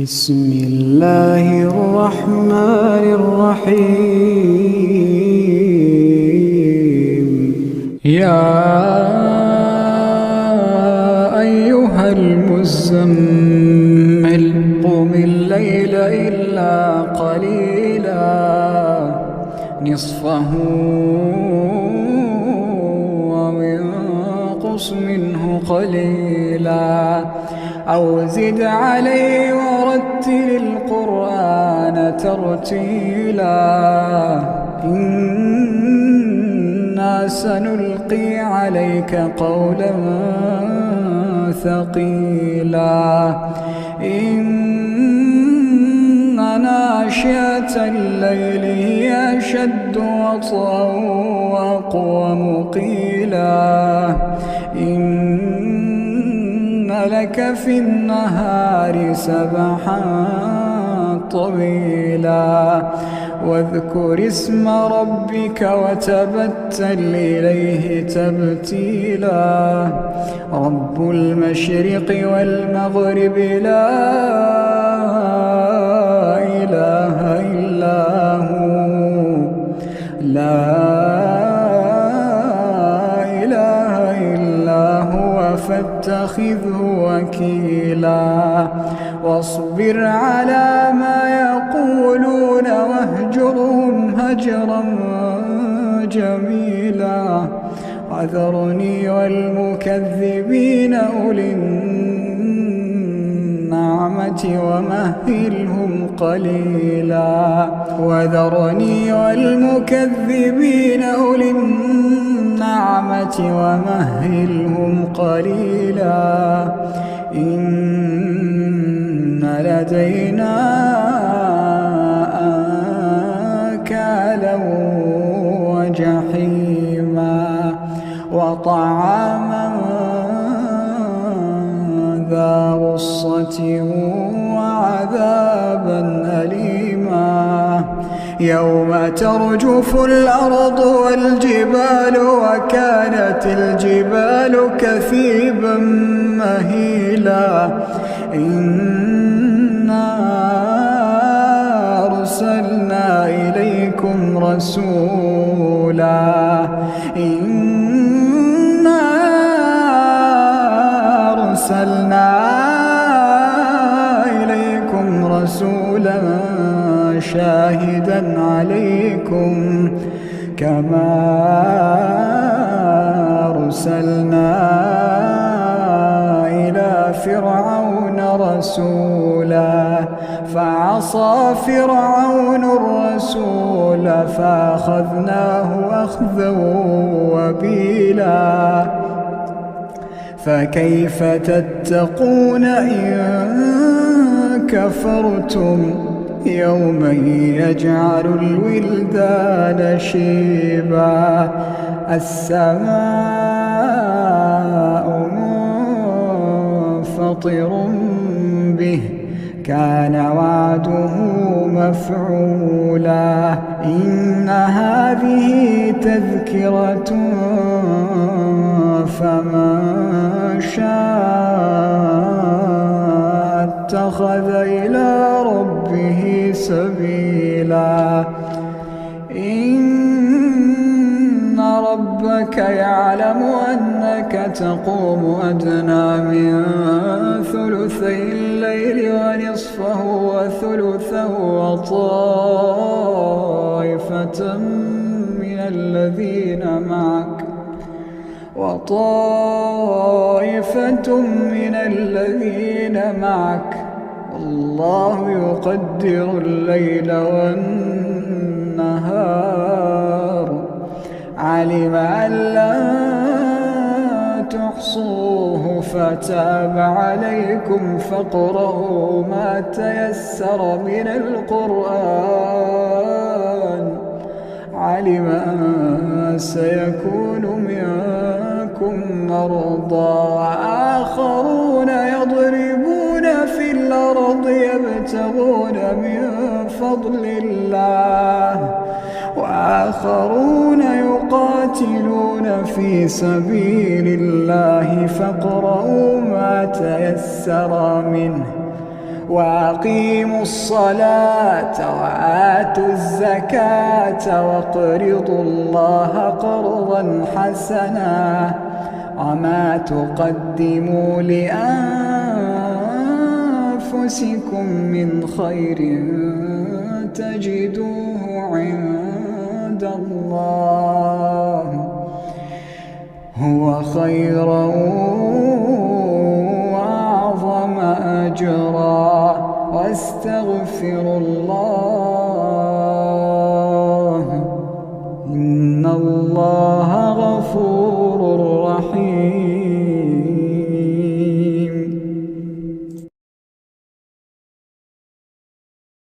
بسم الله الرحمن الرحيم. يا أيها المزمل قم الليل إلا قليلا نصفه أو انقص منه قليلا أو زد عليه ورتل القرآن ترتيلا إنا سنلقي عليك قولا ثقيلا إن ناشئة الليل هي أشد وطئا وأقوم قيلا لك في النهار سبحا طويلا واذكر اسم ربك وتبتل إليه تبتيلا رب المشرق والمغرب لا إله إلا هو فاتخذه وكيلا واصبر على ما يقولون واهجرهم هجرا جميلا وذرني والمكذبين أولي النعمة ومهلهم قليلا وذرني والمكذبين أولي النعمة ومهلهم قليلا إن لدينا أنكالا وجحيما وطعاما ذا غصة وعذابا أليما يوم ترجف الأرض والجبال وكانت الجبال كثيبا مهيلا إنا أرسلنا إليكم رسولا شاهدا عليكم كما أرسلنا إلى فرعون رسولا فعصى فرعون الرسول فأخذناه أخذا وبيلا فكيف تتقون إن كفرتم يوما يجعل الولدان شيبا السماء منفطر به كان وعده مفعولا إن هذه تذكرة فمن شاء اتخذ إلى ربه سبيلا إن ربك يعلم أنك تقوم أدنى من ثلثي الليل ونصفه وثلثه وطائفة من الذين معك والله يقدر الليل والنهار علم أن لا تحصوه فتاب عليكم فاقرؤوا ما تيسر من القرآن علم أن سيكون منكم مرضى وآخرون يضربون في الأرض يبتغون من فضل الله وآخرون يقاتلون في سبيل الله فاقرؤوا ما تيسر منه وأقيموا الصلاة وآتوا الزكاة وأقرضوا الله قرضا حسنا وما تقدموا لأنفسكم من خير تجدوه عند الله هو خيرا وأعظم أجرا واستغفروا الله